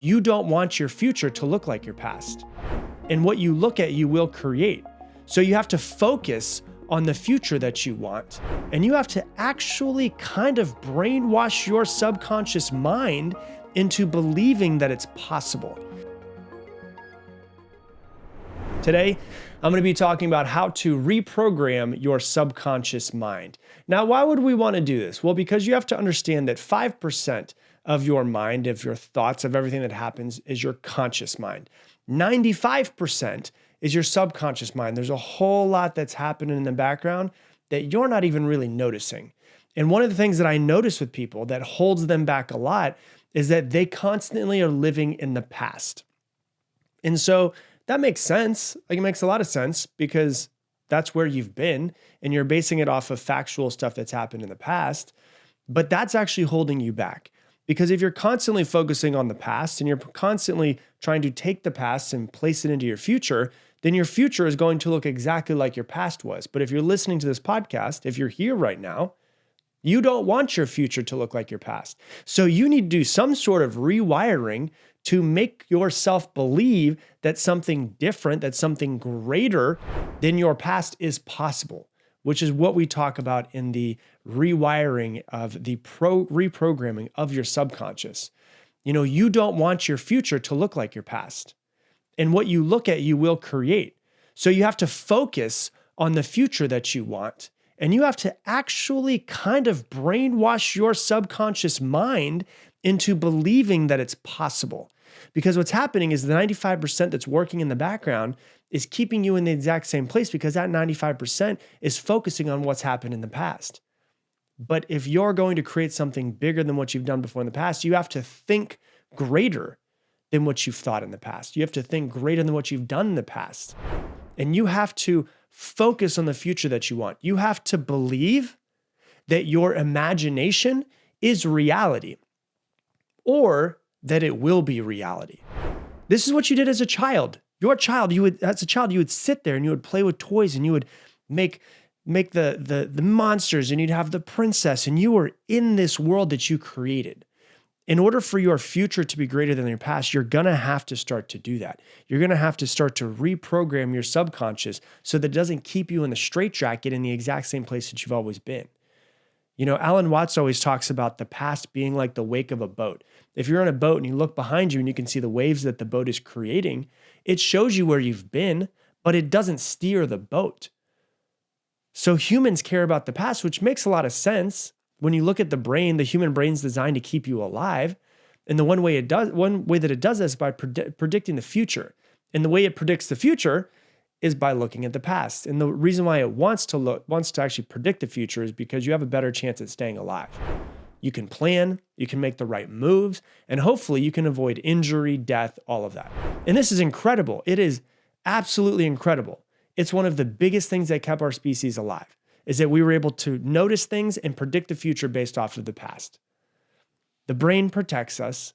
You don't want your future to look like your past. And what you look at, you will create. So you have to focus on the future that you want. And you have to actually kind of brainwash your subconscious mind into believing that it's possible. Today, I'm going to be talking about how to reprogram your subconscious mind. Now, why would we want to do this? Well, because you have to understand that 5% of your mind, of your thoughts, of everything that happens is your conscious mind. 95% is your subconscious mind. There's a whole lot that's happening in the background that you're not even really noticing. And one of the things that I notice with people that holds them back a lot is that they constantly are living in the past. And so that makes sense. Like, it makes a lot of sense because that's where you've been and you're basing it off of factual stuff that's happened in the past. But that's actually holding you back. Because if you're constantly focusing on the past and you're constantly trying to take the past and place it into your future, then your future is going to look exactly like your past was. But if you're listening to this podcast, if you're here right now, you don't want your future to look like your past. So you need to do some sort of rewiring to make yourself believe that something different, that something greater than your past is possible, which is what we talk about in the rewiring of the reprogramming of your subconscious. You don't want your future to look like your past. And what you look at, you will create. So you have to focus on the future that you want. And you have to actually kind of brainwash your subconscious mind into believing that it's possible. Because what's happening is the 95% that's working in the background is keeping you in the exact same place because that 95% is focusing on what's happened in the past. But if you're going to create something bigger than what you've done before in the past, you have to think greater than what you've thought in the past. You have to think greater than what you've done in the past. And you have to focus on the future that you want. You have to believe that your imagination is reality or that it will be reality. This is what you did as a child. As a child, you would sit there and you would play with toys and you would make the monsters and you'd have the princess and you were in this world that you created. In order for your future to be greater than your past, you're going to have to start to do that. You're going to have to start to reprogram your subconscious so that it doesn't keep you in the straitjacket in the exact same place that you've always been. Alan Watts always talks about the past being like the wake of a boat. If you're on a boat and you look behind you and you can see the waves that the boat is creating, it shows you where you've been, but it doesn't steer the boat. So humans care about the past, which makes a lot of sense. When you look at the brain, the human brain's designed to keep you alive. And the one way that it does this is by predicting the future. And the way it predicts the future is by looking at the past. And the reason why it wants to actually predict the future is because you have a better chance at staying alive. You can plan, you can make the right moves, and hopefully you can avoid injury, death, all of that. And this is incredible. It is absolutely incredible. It's one of the biggest things that kept our species alive, is that we were able to notice things and predict the future based off of the past. The brain protects us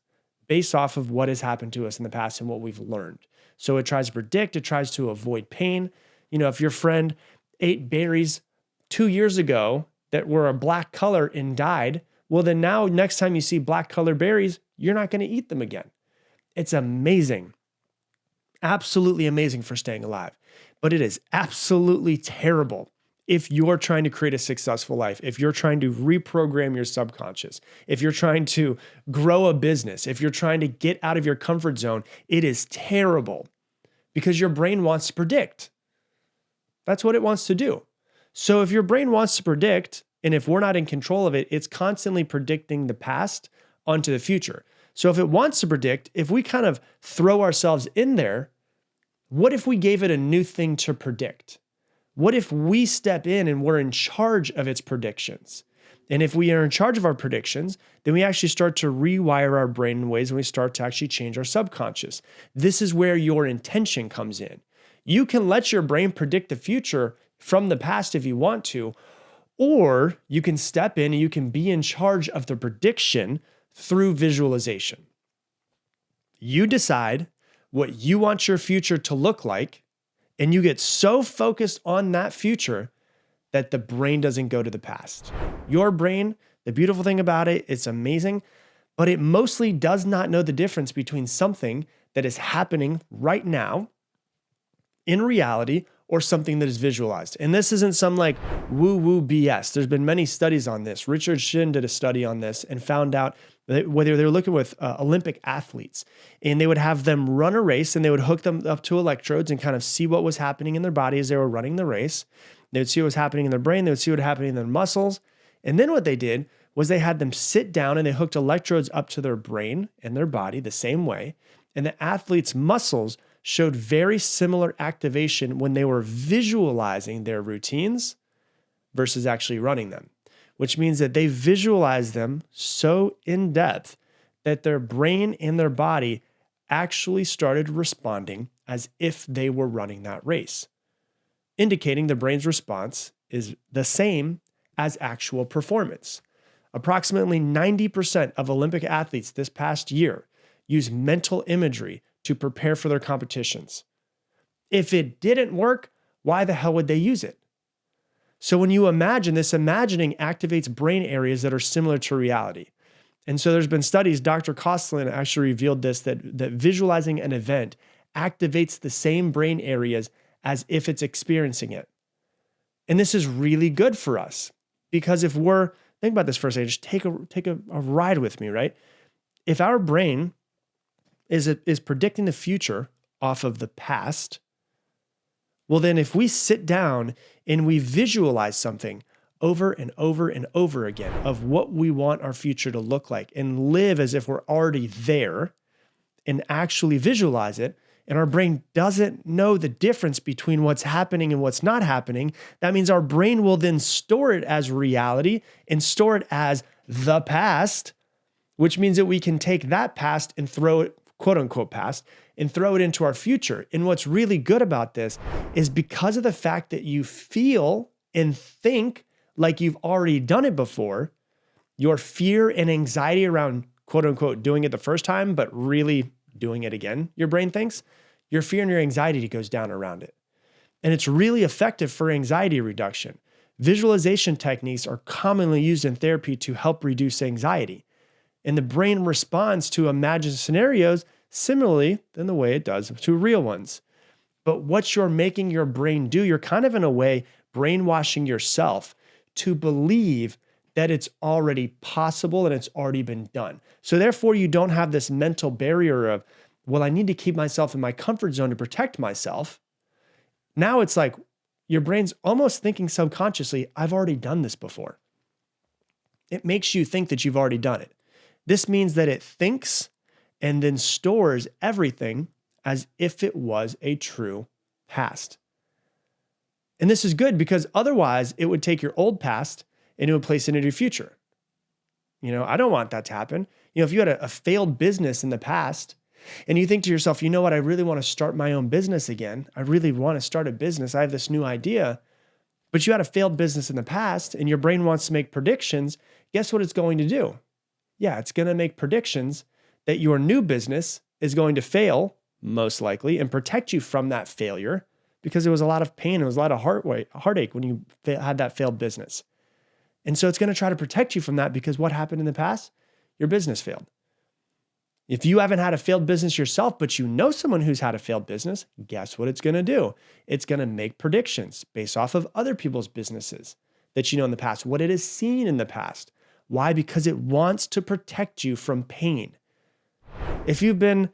based off of what has happened to us in the past and what we've learned. So it tries to predict, it tries to avoid pain. If your friend ate berries 2 years ago that were a black color and died, well, then now next time you see black colored berries, you're not going to eat them again. It's amazing. Absolutely amazing for staying alive. But it is absolutely terrible if you're trying to create a successful life, if you're trying to reprogram your subconscious, if you're trying to grow a business, if you're trying to get out of your comfort zone, it is terrible because your brain wants to predict. That's what it wants to do. So if your brain wants to predict, and if we're not in control of it, it's constantly predicting the past onto the future. So if it wants to predict, if we kind of throw ourselves in there, what if we gave it a new thing to predict? What if we step in and we're in charge of its predictions? And if we are in charge of our predictions, then we actually start to rewire our brain in ways and we start to actually change our subconscious. This is where your intention comes in. You can let your brain predict the future from the past if you want to, or you can step in and you can be in charge of the prediction through visualization. You decide what you want your future to look like, and you get so focused on that future that the brain doesn't go to the past. Your brain, the beautiful thing about it, it's amazing. but it mostly does not know the difference between something that is happening right now in reality or something that is visualized. And this isn't some like woo-woo BS. There's been many studies on this. Richard Shin did a study on this and found out that whether they were looking with Olympic athletes, and they would have them run a race and they would hook them up to electrodes and kind of see what was happening in their body as they were running the race. They would see what was happening in their brain. They would see what was happening in their muscles. And then what they did was they had them sit down and they hooked electrodes up to their brain and their body the same way. And the athlete's muscles showed very similar activation when they were visualizing their routines versus actually running them, which means that they visualized them so in depth that their brain and their body actually started responding as if they were running that race, indicating the brain's response is the same as actual performance. Approximately 90% of Olympic athletes this past year use mental imagery to prepare for their competitions. If it didn't work, why the hell would they use it? So when you imagine, this imagining activates brain areas that are similar to reality. And so there's been studies, Dr. Kostlin actually revealed this, that visualizing an event activates the same brain areas as if it's experiencing it. And this is really good for us because if think about this for a second, just take a ride with me, right? If our brain is predicting the future off of the past, well then if we sit down and we visualize something over and over and over again of what we want our future to look like and live as if we're already there and actually visualize it, and our brain doesn't know the difference between what's happening and what's not happening, that means our brain will then store it as reality and store it as the past, which means that we can take that past and throw it, quote unquote past, and throw it into our future. And what's really good about this is because of the fact that you feel and think like you've already done it before, your fear and anxiety around quote unquote doing it the first time, but really doing it again, your brain thinks, your fear and your anxiety goes down around it. And it's really effective for anxiety reduction. Visualization techniques are commonly used in therapy to help reduce anxiety. And the brain responds to imagined scenarios similarly than the way it does to real ones. But what you're making your brain do, you're kind of in a way brainwashing yourself to believe that it's already possible and it's already been done. So therefore, you don't have this mental barrier of, well, I need to keep myself in my comfort zone to protect myself. Now it's like your brain's almost thinking subconsciously, I've already done this before. It makes you think that you've already done it. This means that it thinks and then stores everything as if it was a true past. And this is good because otherwise it would take your old past and it would place it into your future. I don't want that to happen. If you had a failed business in the past and you think to yourself, you know what, I really want to start my own business again. I really want to start a business. I have this new idea, but you had a failed business in the past and your brain wants to make predictions. Guess what it's going to do? Yeah, it's going to make predictions that your new business is going to fail, most likely, and protect you from that failure because there was a lot of pain, there was a lot of heartache when you had that failed business. And so it's going to try to protect you from that because what happened in the past? Your business failed. If you haven't had a failed business yourself, but you know someone who's had a failed business, guess what it's going to do? It's going to make predictions based off of other people's businesses that you know in the past, what it has seen in the past. Why? Because it wants to protect you from pain. If you've been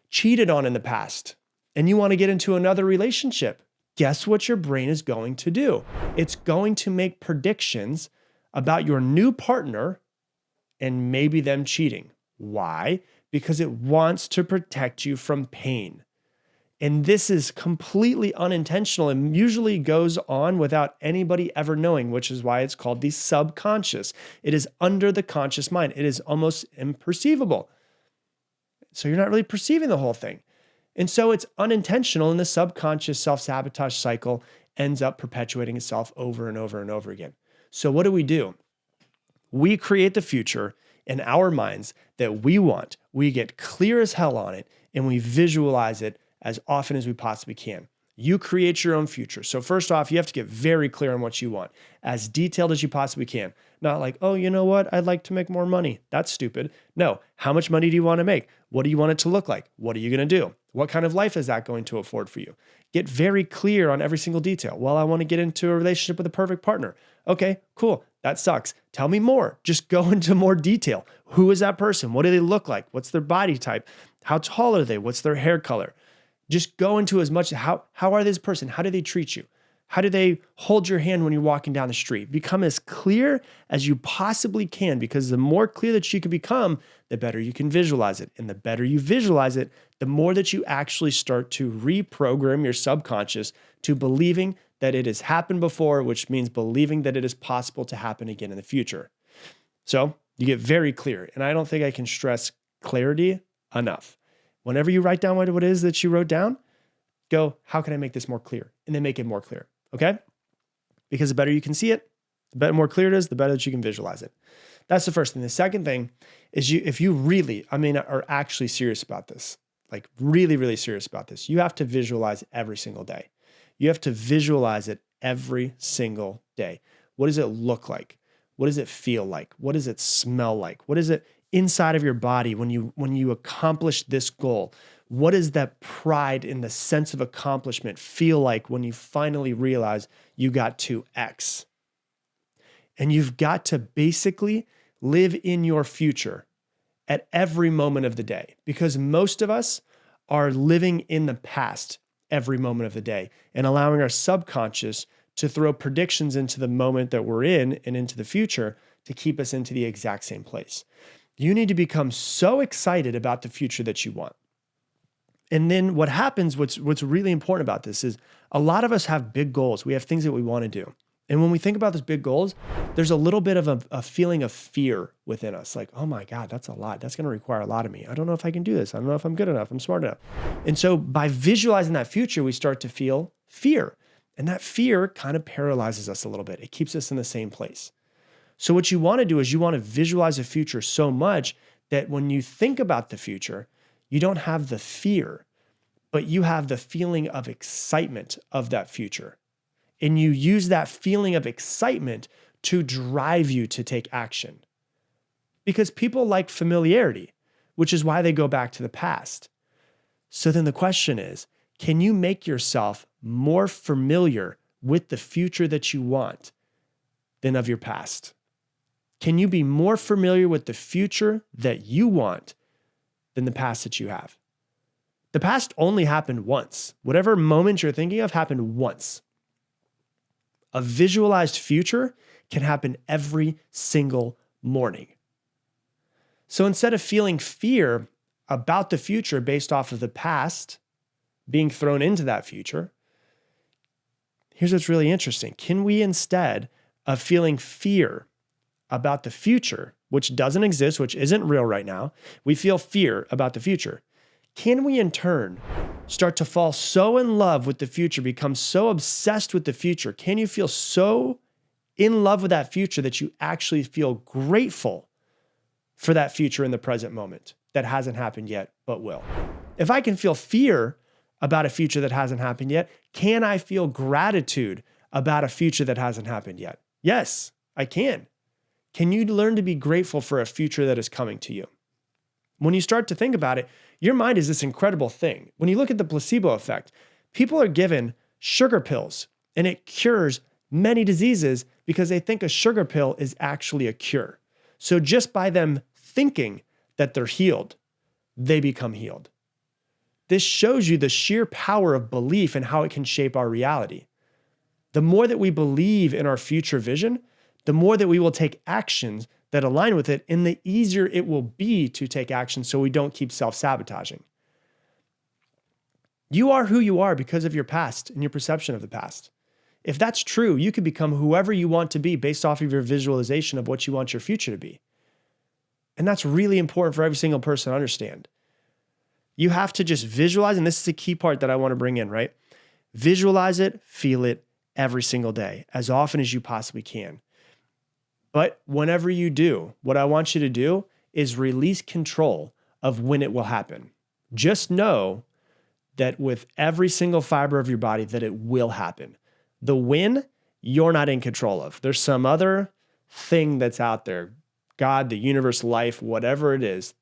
cheated on in the past and you want to get into another relationship, guess what your brain is going to do? It's going to make predictions about your new partner and maybe them cheating. Why? Because it wants to protect you from pain. And this is completely unintentional and usually goes on without anybody ever knowing, which is why it's called the subconscious. It is under the conscious mind. It is almost imperceivable. So you're not really perceiving the whole thing. And so it's unintentional, and the subconscious self-sabotage cycle ends up perpetuating itself over and over and over again. So what do? We create the future in our minds that we want. We get clear as hell on it, and we visualize it as often as we possibly can. You create your own future. So first off, you have to get very clear on what you want, as detailed as you possibly can. Not like, oh, you know what? I'd like to make more money. That's stupid. No, how much money do you want to make? What do you want it to look like? What are you going to do? What kind of life is that going to afford for you? Get very clear on every single detail. Well, I want to get into a relationship with a perfect partner. Okay, cool. That sucks. Tell me more. Just go into more detail. Who is that person? What do they look like? What's their body type? How tall are they? What's their hair color? Just go into as much, how are this person? How do they treat you? How do they hold your hand when you're walking down the street? Become as clear as you possibly can, because the more clear that you can become, the better you can visualize it. And the better you visualize it, the more that you actually start to reprogram your subconscious to believing that it has happened before, which means believing that it is possible to happen again in the future. So you get very clear. And I don't think I can stress clarity enough. Whenever you write down what it is that you wrote down, go, how can I make this more clear? And then make it more clear, okay? Because the better you can see it, the more clear it is, the better that you can visualize it. That's the first thing. The second thing is if you really, are actually serious about this, like really, really serious about this, you have to visualize every single day. You have to visualize it every single day. What does it look like? What does it feel like? What does it smell like? What is it inside of your body when you accomplish this goal? What does that pride and the sense of accomplishment feel like when you finally realize you got to X? And you've got to basically live in your future at every moment of the day, because most of us are living in the past every moment of the day and allowing our subconscious to throw predictions into the moment that we're in and into the future to keep us into the exact same place. You need to become so excited about the future that you want. And then what happens, what's really important about this is a lot of us have big goals. We have things that we want to do. And when we think about those big goals, there's a little bit of a feeling of fear within us. Like, oh my God, that's a lot. That's going to require a lot of me. I don't know if I can do this. I don't know if I'm good enough. I'm smart enough. And so by visualizing that future, we start to feel fear. And that fear kind of paralyzes us a little bit. It keeps us in the same place. So what you want to do is you want to visualize a future so much that when you think about the future, you don't have the fear, but you have the feeling of excitement of that future. And you use that feeling of excitement to drive you to take action. Because people like familiarity, which is why they go back to the past. So then the question is, can you make yourself more familiar with the future that you want than of your past? Can you be more familiar with the future that you want than the past that you have? The past only happened once. Whatever moment you're thinking of happened once. A visualized future can happen every single morning. So instead of feeling fear about the future based off of the past being thrown into that future, here's what's really interesting. Can we, instead of feeling fear about the future, which doesn't exist, which isn't real right now, we feel fear about the future. Can we in turn start to fall so in love with the future, become so obsessed with the future? Can you feel so in love with that future that you actually feel grateful for that future in the present moment that hasn't happened yet, but will? If I can feel fear about a future that hasn't happened yet, can I feel gratitude about a future that hasn't happened yet? Yes, I can. Can you learn to be grateful for a future that is coming to you? When you start to think about it, your mind is this incredible thing. When you look at the placebo effect, people are given sugar pills and it cures many diseases because they think a sugar pill is actually a cure. So just by them thinking that they're healed, they become healed. This shows you the sheer power of belief and how it can shape our reality. The more that we believe in our future vision, the more that we will take actions that align with it, and the easier it will be to take action so we don't keep self-sabotaging. You are who you are because of your past and your perception of the past. If that's true, you can become whoever you want to be based off of your visualization of what you want your future to be. And that's really important for every single person to understand. You have to just visualize, and this is the key part that I want to bring in, right? Visualize it, feel it every single day, as often as you possibly can. But whenever you do, what I want you to do is release control of when it will happen. Just know that with every single fiber of your body that it will happen. The win, you're not in control of. There's some other thing that's out there. God, the universe, life, whatever it is,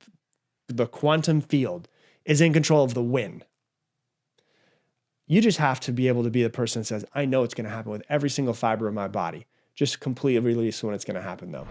the quantum field is in control of the win. You just have to be able to be the person that says, I know it's going to happen with every single fiber of my body. Just completely release when it's going to happen though.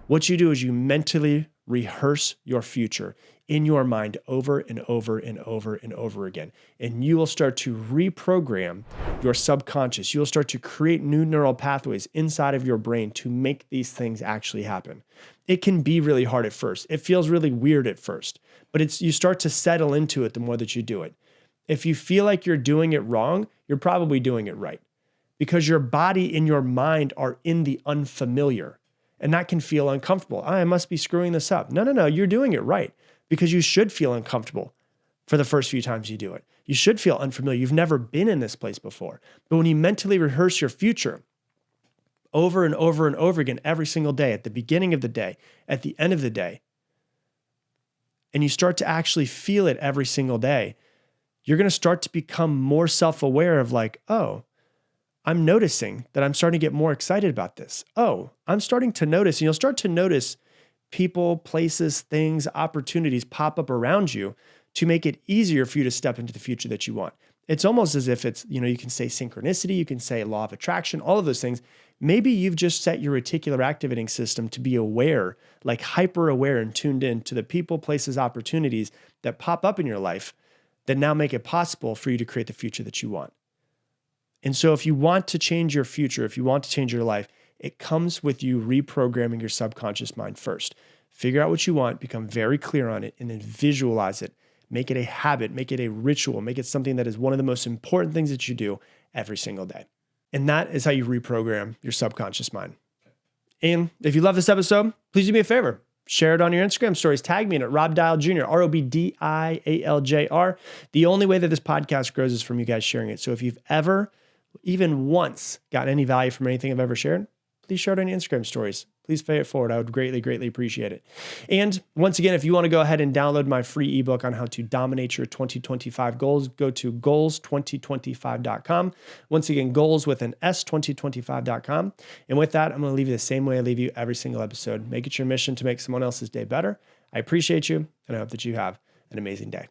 What you do is you mentally rehearse your future in your mind over and over and over and over again. And you will start to reprogram your subconscious. You'll start to create new neural pathways inside of your brain to make these things actually happen. It can be really hard at first. It feels really weird at first, but you start to settle into it the more that you do it. If you feel like you're doing it wrong, you're probably doing it right because your body and your mind are in the unfamiliar, and that can feel uncomfortable. I must be screwing this up. No, you're doing it right because you should feel uncomfortable for the first few times you do it. You should feel unfamiliar. You've never been in this place before. But when you mentally rehearse your future over and over and over again, every single day, at the beginning of the day, at the end of the day, and you start to actually feel it every single day, you're going to start to become more self-aware of like, oh, I'm noticing that I'm starting to get more excited about this. Oh, I'm starting to notice, and you'll start to notice people, places, things, opportunities pop up around you to make it easier for you to step into the future that you want. It's almost as if it's, you can say synchronicity, you can say law of attraction, all of those things. Maybe you've just set your reticular activating system to be aware, like hyper aware and tuned in to the people, places, opportunities that pop up in your life that now make it possible for you to create the future that you want. And so if you want to change your future, if you want to change your life, it comes with you reprogramming your subconscious mind first. Figure out what you want, become very clear on it, and then visualize it. Make it a habit, make it a ritual, make it something that is one of the most important things that you do every single day. And that is how you reprogram your subconscious mind. And if you love this episode, please do me a favor. Share it on your Instagram stories. Tag me in at Rob Dial Jr., ROBDIALJR. The only way that this podcast grows is from you guys sharing it. So if you've ever, even once, gotten any value from anything I've ever shared, please share it on your Instagram stories. Please pay it forward. I would greatly, greatly appreciate it. And once again, if you want to go ahead and download my free ebook on how to dominate your 2025 goals, go to goals2025.com. Once again, goals with an S, 2025.com. And with that, I'm going to leave you the same way I leave you every single episode. Make it your mission to make someone else's day better. I appreciate you, and I hope that you have an amazing day.